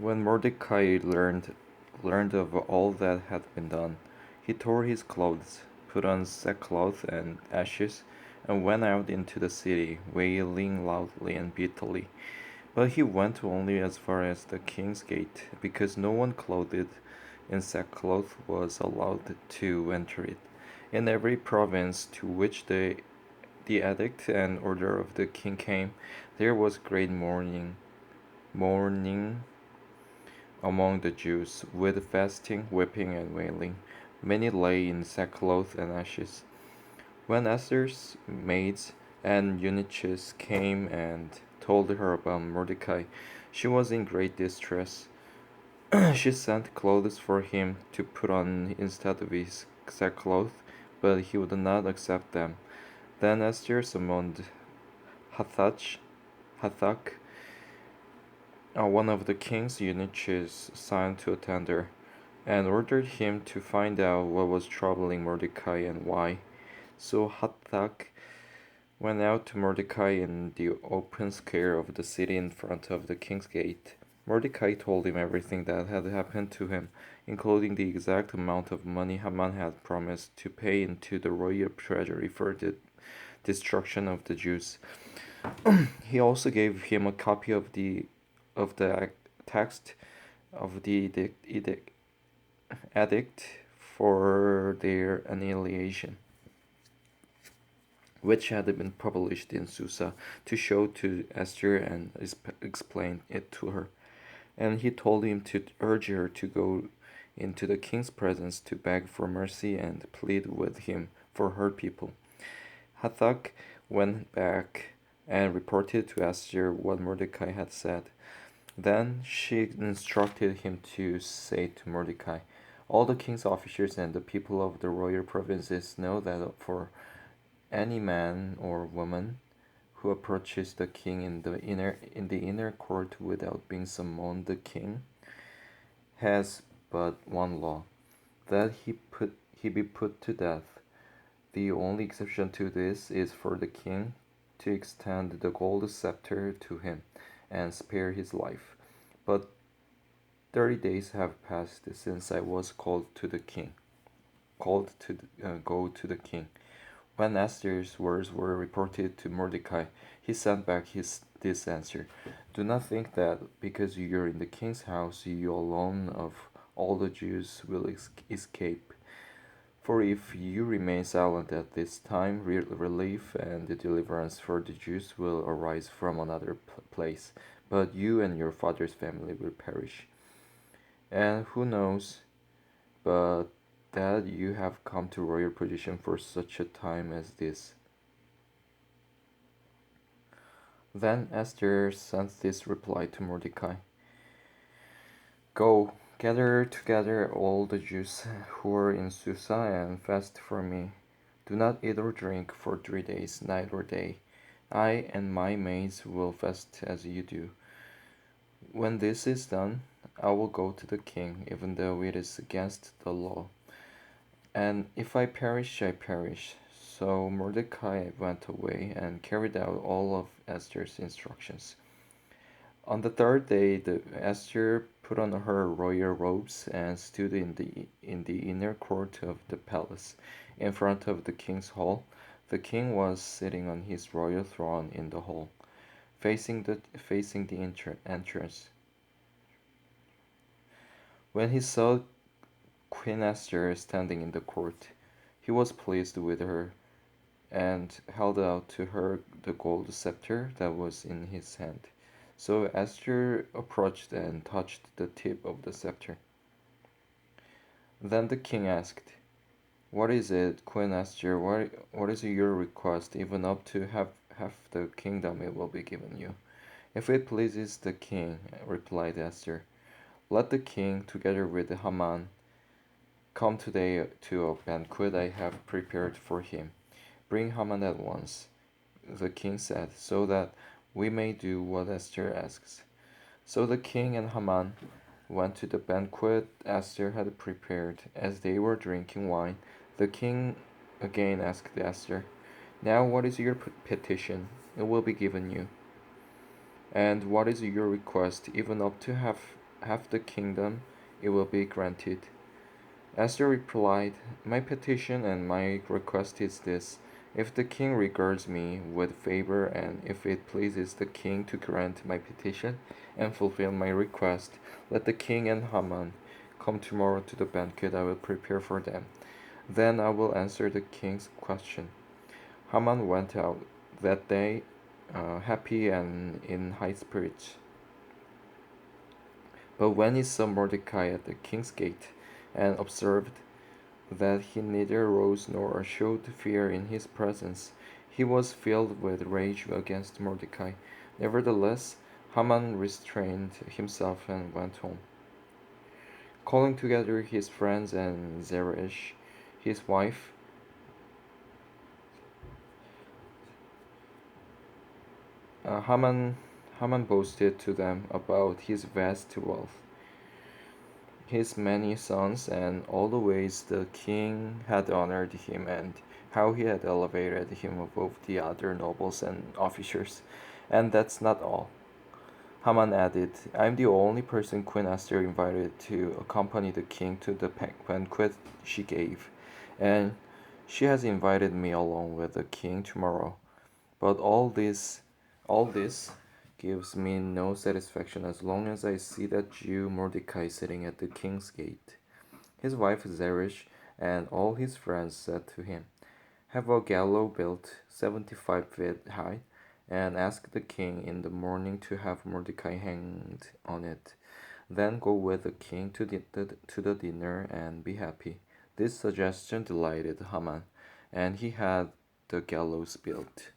When Mordecai learned of all that had been done, he tore his clothes, put on sackcloth and ashes, and went out into the city, wailing loudly and bitterly. But he went only as far as the king's gate, because no one clothed in sackcloth was allowed to enter it. In every province to which the edict and order of the king came, there was great mourning among the Jews, with fasting, weeping, and wailing. Many lay in sackcloth and ashes. When Esther's maids and eunuchs came and told her about Mordecai, she was in great distress. She sent clothes for him to put on instead of his sackcloth, but he would not accept them. Then Esther summoned Hathach, Hathach, one of the king's eunuchs, assigned to attend her, and ordered him to find out what was troubling Mordecai and why. So Hathach went out to Mordecai in the open square of the city in front of the king's gate. Mordecai told him everything that had happened to him, including the exact amount of money Haman had promised to pay into the royal treasury for the destruction of the Jews. He also gave him a copy of the text of the edict for their annihilation, which had been published in Susa, to show to Esther and explain it to her. And he told him to urge her to go into the king's presence to beg for mercy and plead with him for her people. Hathach went back and reported to Esther what Mordecai had said. Then she instructed him to say to Mordecai, all the king's officers and the people of the royal provinces know that for any man or woman who approaches the king in the inner court without being summoned, the king has but one law, that he be put to death. The only exception to this is for the king to extend the gold scepter to him and spare his life. But 30 days have passed since I was called to go to the king. When Esther's words were reported to Mordecai, he sent back this answer: do not think that because you are in the king's house, you alone of all the Jews will escape. For if you remain silent at this time, relief and deliverance for the Jews will arise from another place, but you and your father's family will perish. And who knows but that you have come to royal position for such a time as this. Then Esther sent this reply to Mordecai: go, gather together all the Jews who are in Susa and fast for me. Do not eat or drink for 3 days, night or day. I and my maids will fast as you do. When this is done, I will go to the king, even though it is against the law. And if I perish, I perish. So Mordecai went away and carried out all of Esther's instructions. On the third day, Esther put on her royal robes and stood in the inner court of the palace, in front of the king's hall. The king was sitting on his royal throne in the hall, facing the entrance. When he saw Queen Esther standing in the court, he was pleased with her and held out to her the gold scepter that was in his hand. So Esther approached and touched the tip of the scepter. Then the king asked, what is it, Queen Esther? What is your request? Even up to half the kingdom it will be given you. If it pleases the king, replied Esther, let the king, together with Haman, come today to a banquet I have prepared for him. Bring Haman at once, the king said, so that we may do what Esther asks. So the king and Haman went to the banquet Esther had prepared. As they were drinking wine, the king again asked Esther, now what is your petition? It will be given you. And what is your request? Even up to half the kingdom, it will be granted. Esther replied, "My petition and my request is this: if the king regards me with favor, and if it pleases the king to grant my petition and fulfill my request, let the king and Haman come tomorrow to the banquet I will prepare for them. Then I will answer the king's question." Haman went out that day, happy and in high spirits. But when he saw Mordecai at the king's gate, and observed that he neither rose nor showed fear in his presence, he was filled with rage against Mordecai. Nevertheless, Haman restrained himself and went home. Calling together his friends and Zeresh, his wife, uh, Haman, Haman boasted to them about his vast wealth, his many sons, and all the ways the king had honored him, and how he had elevated him above the other nobles and officers. And that's not all. Haman added, "I'm the only person Queen Esther invited to accompany the king to the banquet she gave, and she has invited me along with the king tomorrow. But all this gives me no satisfaction as long as I see that Jew Mordecai sitting at the king's gate." His wife Zeresh and all his friends said to him, "Have a gallows built 75 feet high, and ask the king in the morning to have Mordecai hanged on it. Then go with the king to the dinner and be happy." This suggestion delighted Haman, and he had the gallows built.